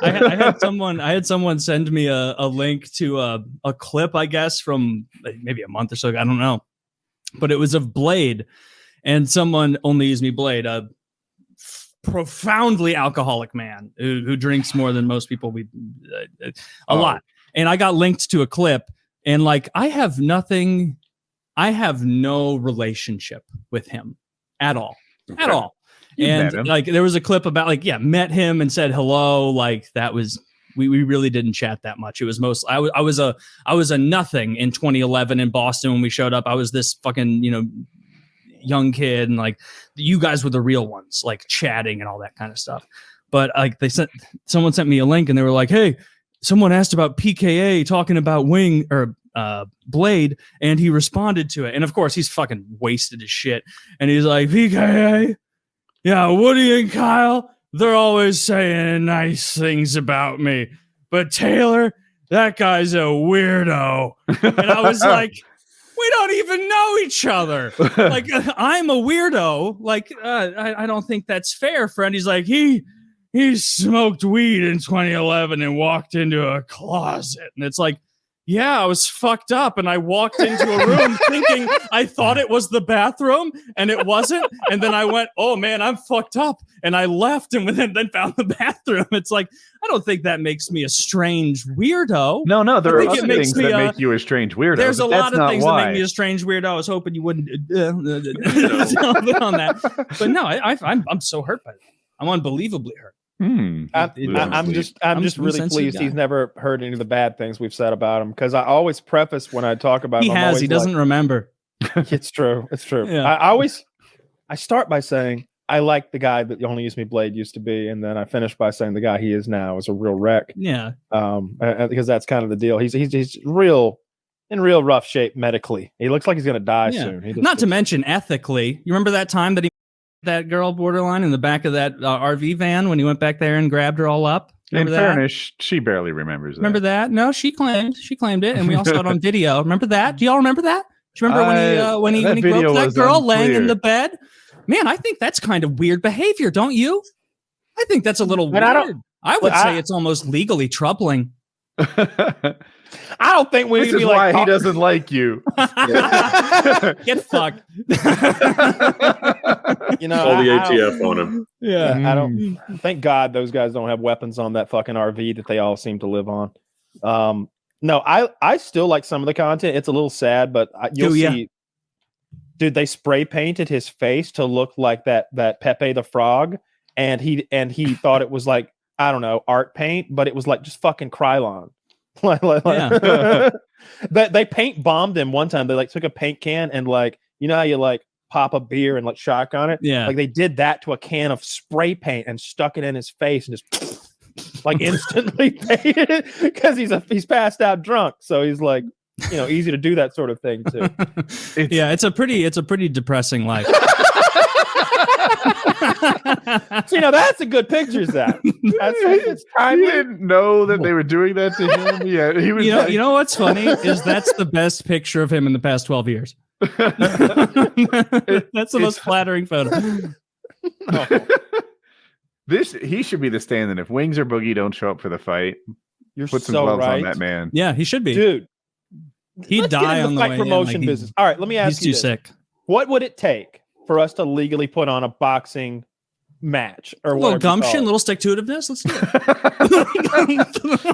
I had someone send me a link to a clip, I guess, from maybe a month or so. I don't know, but it was of Blade, and someone ONLYUSEmeBLADE, a profoundly alcoholic man who drinks more than most people. A lot, and I got linked to a clip, and like I have no relationship with him at all. Okay. At all. And like there was a clip about met him and said hello. Like that was we really didn't chat that much. It was I was a nothing in 2011 in Boston when we showed up. I was this fucking young kid, and like you guys were the real ones, like chatting and all that kind of stuff. But like someone sent me a link and they were like, hey, someone asked about PKA talking about Wing or Blade, and he responded to it. And of course he's fucking wasted as shit. And he's like, PKA, yeah, Woody and Kyle, they're always saying nice things about me. But Taylor, that guy's a weirdo. And I was like, we don't even know each other. Like, I'm a weirdo. Like, I don't think that's fair, friend. He's like, he smoked weed in 2011 and walked into a closet. And it's like, yeah, I was fucked up, and I walked into a room thinking I thought it was the bathroom, and it wasn't. And then I went, oh man, I'm fucked up, and I left, and then found the bathroom. It's like, I don't think that makes me a strange weirdo. No, there are other things that make you a strange weirdo. There's a lot of things that make me a strange weirdo. I was hoping you wouldn't on that, but no, I'm so hurt by that. I'm unbelievably hurt. I'm just really pleased he's never heard any of the bad things we've said about him, because I always preface when I talk about him. He doesn't remember. It's true. Yeah. I start by saying I like the guy that ONLYUSEmeBLADE used to be, and then I finish by saying the guy he is now is a real wreck. Yeah. Because that's kind of the deal. He's in real rough shape medically. He looks like he's gonna die soon. Not to mention ethically. You remember that time that he that girl borderline in the back of that RV van when he went back there and grabbed her all up? Remember in fairness, she barely remembers that. Remember that? No, she claimed it, and we all saw it on video. Remember that? Do y'all remember that? Do you remember when he groped that girl laying in the bed? Man, I think that's kind of weird behavior, don't you? I think that's a little weird. I would say it's almost legally troubling. I don't think we need to be like, why he doesn't like you. Get fucked. Call the ATF on him. Yeah, I don't. Thank God those guys don't have weapons on that fucking RV that they all seem to live on. No, I still like some of the content. It's a little sad, but you'll see. Dude, they spray painted his face to look like that Pepe the Frog, and he thought it was like, I don't know, art paint, but it was like just fucking Krylon. They paint bombed him one time. They like took a paint can and like, you know how you like pop a beer and like shotgun it? Yeah. Like they did that to a can of spray paint and stuck it in his face and just like instantly painted it because he's passed out drunk. So he's like, easy to do that sort of thing too. It's a pretty depressing life. So, that's a good picture, Zach. It's time. He didn't know that they were doing that to him. Yeah, he was. You know what's funny is that's the best picture of him in the past 12 years. That's the most flattering photo. He should be the stand-in. If Wings or Boogie don't show up for the fight, put some gloves on that man. Yeah, he should be, dude. He'd die on the fight promotion business. All right, let me ask you. He's too sick. What would it take for us to legally put on a boxing match or a little gumption, little stick-to-itiveness? Let's do it.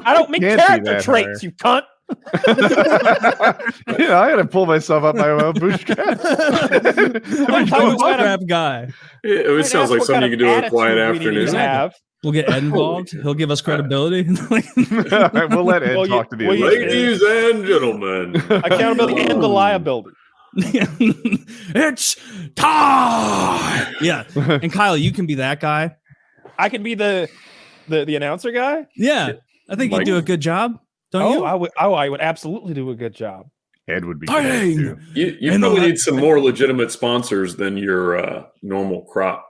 I don't mean character traits, you cunt. I gotta pull myself up my own bootstraps. Grab guy. It sounds like something you can do on a quiet afternoon. We'll get Ed involved. He'll give us credibility. All right, we'll let Ed talk to the ladies and gentlemen. Accountability and the liability. It's time. Yeah. And Kyle, you can be that guy. I can be the announcer guy. Yeah. I think you'd do a good job. Don't you? I would absolutely do a good job. Ed would be good too. You probably need some more legitimate sponsors than your normal crop.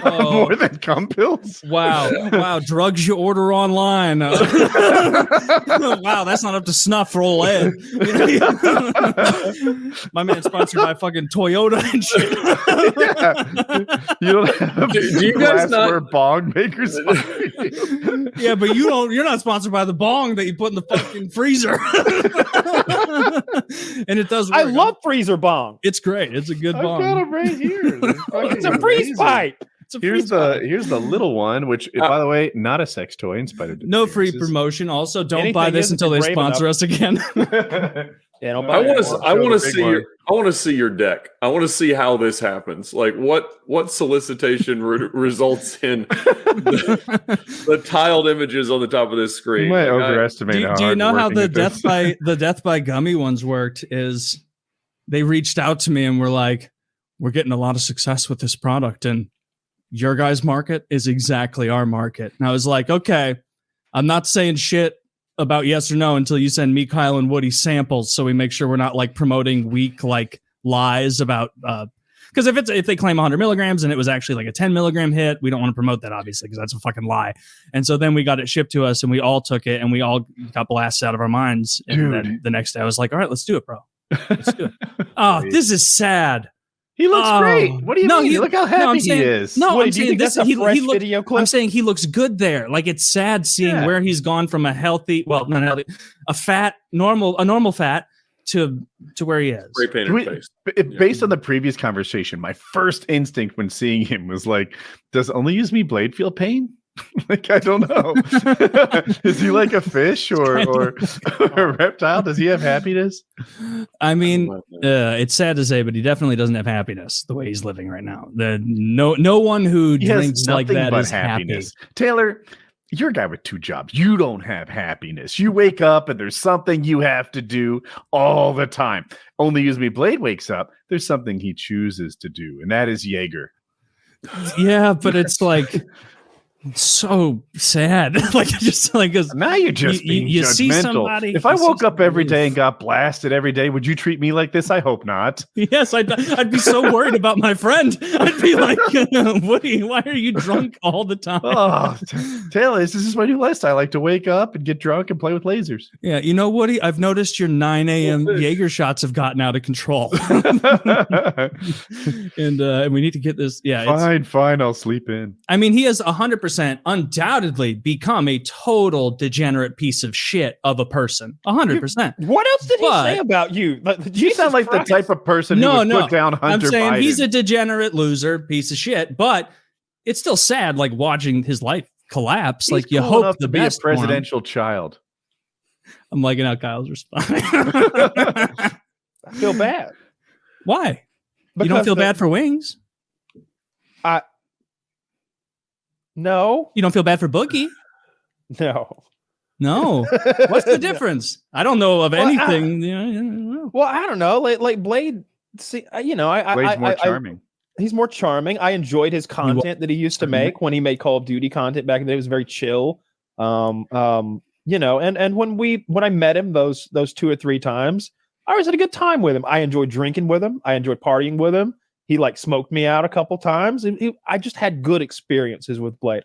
More than cum pills? Wow. Drugs you order online. Wow, that's not up to snuff for old Ed. My man's sponsored by fucking Toyota and shit. You don't have do you guys not bong makers? Yeah, but you're not sponsored by the bong that you put in the fucking freezer. And it does work. I love freezer bong. It's great. It's a good bong. I've got them right here. It's a freeze pipe. Here's the little one, which, by the way, not a sex toy in spite of no free promotion. Also, don't buy this until they sponsor us again. Yeah, I want to see your deck. I want to see how this happens. Like what solicitation results in the tiled images on the top of this screen. You might overestimate. Do you know how the death by gummy ones worked? Is they reached out to me and were like, "We're getting a lot of success with this product, and your guys' market is exactly our market." And I was like, "Okay, I'm not saying shit about yes or no until you send me, Kyle, and Woody samples, so we make sure we're not like promoting weak like lies about because if they claim 100 milligrams and it was actually like a 10 milligram hit, we don't want to promote that, obviously, because that's a fucking lie." And so then we got it shipped to us and we all took it and we all got blasted out of our minds. And then the next day I was like, "All right, let's do it, bro. Let's do it." Oh, this is sad. He looks great. What do you mean? Look how happy he is. No, I'm saying that's a fresh video clip. I'm saying he looks good there. Like, it's sad seeing where he's gone from a healthy, well, not healthy, a normal fat to where he is. Great painted face. Based on the previous conversation, my first instinct when seeing him was like, does ONLYUSEmeBLADE feel pain? Like, I don't know. Is he like a fish or a reptile? Does he have happiness? I mean, it's sad to say, but he definitely doesn't have happiness the way he's living right now. No one who drinks like that is happiness. Happy. Taylor, you're a guy with 2 jobs. You don't have happiness. You wake up and there's something you have to do all the time. ONLYUSEmeBLADE wakes up, there's something he chooses to do, and that is Jaeger. Yeah, but it's like so sad. Like, just like, now you're just being you judgmental. see somebody. If I woke up every day and got blasted every day, would you treat me like this? I hope not. Yes, I'd be so worried about my friend. I'd be like, "Woody, why are you drunk all the time?" Oh, Taylor, this is my new lifestyle. I like to wake up and get drunk and play with lasers. Yeah, you know, Woody, I've noticed your 9 a.m. Jaeger shots have gotten out of control. And we need to get this. Yeah, fine, I'll sleep in. I mean, he has 100% undoubtedly become a total degenerate piece of shit of a person. 100%. What else did he say about you? You sound like the type of person who would put down Hunter I'm saying Biden. He's a degenerate loser, piece of shit, but it's still sad, like, watching his life collapse. He's like, you hope the best. Be a presidential child. I'm liking how Kyle's responding. I feel bad. Why? Because you don't feel bad for Wings? No. You don't feel bad for Boogie? No. What's the difference? I don't know of anything. Well, I don't know. Like Blade, see, Blade's more charming. He's more charming. I enjoyed his content that he used to make when he made Call of Duty content back in the day. It was very chill. And when I met him those 2 or 3 times, I always had a good time with him. I enjoyed drinking with him. I enjoyed partying with him. He like smoked me out a couple times. I just had good experiences with Blade.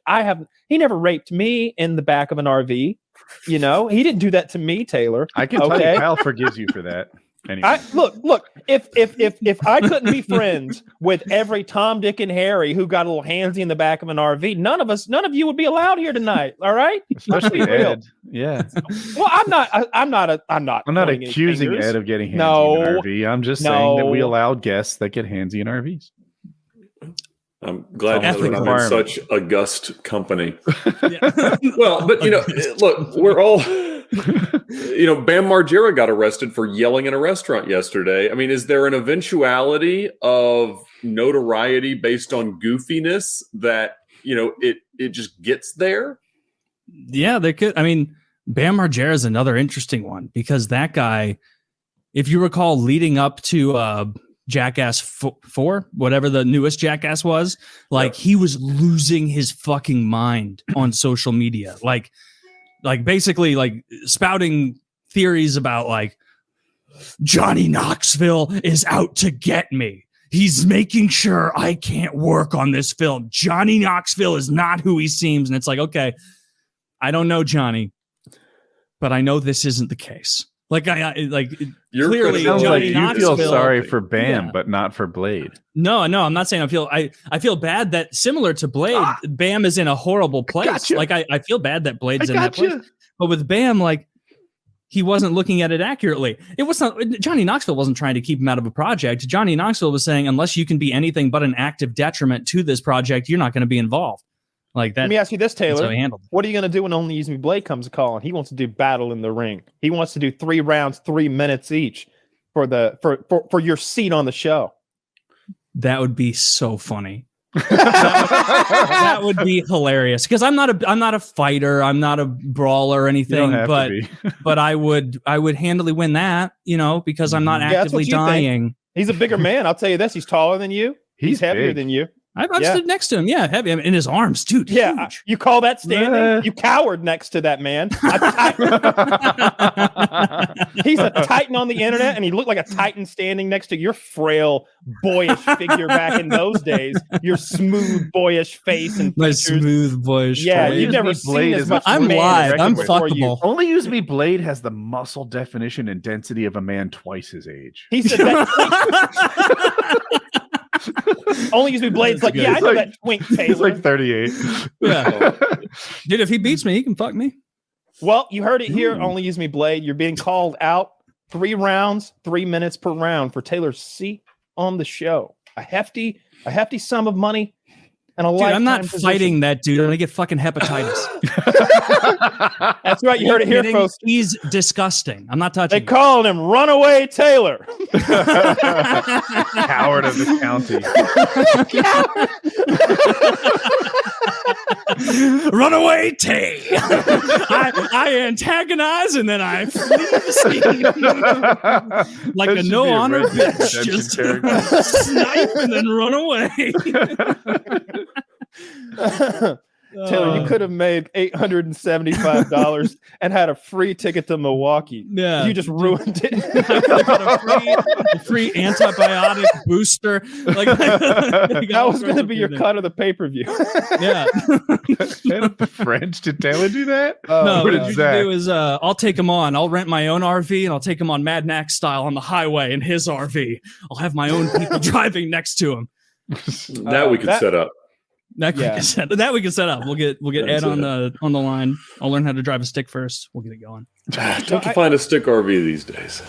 He never raped me in the back of an RV. He didn't do that to me, Taylor. I can tell you, Kyle forgives you for that. Anyway. Look. If I couldn't be friends with every Tom, Dick, and Harry who got a little handsy in the back of an RV, none of you would be allowed here tonight. All right, especially Ed. Yeah. Well, I'm not accusing Ed of getting handsy in an RV. I'm just saying that we allow guests that get handsy in RVs. I'm glad we're not in such august company. Well, but look, we're all. Bam Margera got arrested for yelling in a restaurant yesterday. I mean, is there an eventuality of notoriety based on goofiness that, it just gets there? Yeah, there could. I mean, Bam Margera is another interesting one because that guy, if you recall, leading up to Jackass 4, whatever the newest Jackass was, he was losing his fucking mind on social media. Like basically like spouting theories about like Johnny Knoxville is out to get me. he's making sure I can't work on this film. Johnny Knoxville is not who he seems. And it's like, okay, I don't know Johnny, but I know this isn't the case. Like You're clearly Johnny Johnny you feel Knoxville, sorry for Bam, but not for Blade. No, I'm not saying I feel bad that similar to Blade, Bam is in a horrible place. Gotcha. Like I feel bad that Blade's in that place. But with Bam, like he wasn't looking at it accurately. It was not Johnny Knoxville wasn't trying to keep him out of a project. Johnny Knoxville was saying, unless you can be anything but an active detriment to this project, you're not going to be involved. Like that. Let me ask you this, Taylor. What are you going to do when Only Use Me Blade comes a call and he wants to do battle in the ring? He wants to do 3 rounds, 3 minutes each for your seat on the show. That would be so funny. That would be hilarious because I'm not a fighter, I'm not a brawler or anything, but I would handily win that, because I'm not actively dying. He's a bigger man. I'll tell you this: he's taller than you. He's heavier than you. I've stood next to him. Yeah, heavy. I mean, in his arms, dude. Yeah, huge. You call that standing? You cowered next to that man. He's a titan on the internet, and he looked like a titan standing next to your frail, boyish figure back in those days. Your smooth, boyish face and my smooth, boyish. Yeah, you've never seen as much. I'm live. I'm fuckable. Only Use Me Blade has the muscle definition and density of a man twice his age. He said that. Only Use Me Blade's like, I know that twink Taylor. He's like 38. Yeah. Dude, if he beats me, he can fuck me. Well, you heard it here. Only Use Me Blade. You're being called out. 3 rounds, 3 minutes per round for Taylor's seat on the show. A hefty sum of money and a lifetime I'm not position. Fighting that dude. I'm gonna get fucking hepatitis. That's right. You heard it here, folks. He's disgusting. I'm not touching. They called him Runaway Taylor. Coward of the county. Runaway Tay. I antagonize and then I flee the scene. Like a no honor bitch. Just snipe and then run away. Taylor, you could have made $875 and had a free ticket to Milwaukee. Yeah, you just ruined it. I could have got a free antibiotic booster. Like that was going to be your cut of the pay-per-view. Yeah. The French, did Taylor do that? No, what did Zach do is I'll take him on. I'll rent my own RV and I'll take him on Mad Max style on the highway in his RV. I'll have my own people driving next to him. That we could set up. That we can set up. We'll get Ed on the line. I'll learn how to drive a stick first. We'll get it going. Tough to find a stick RV these days.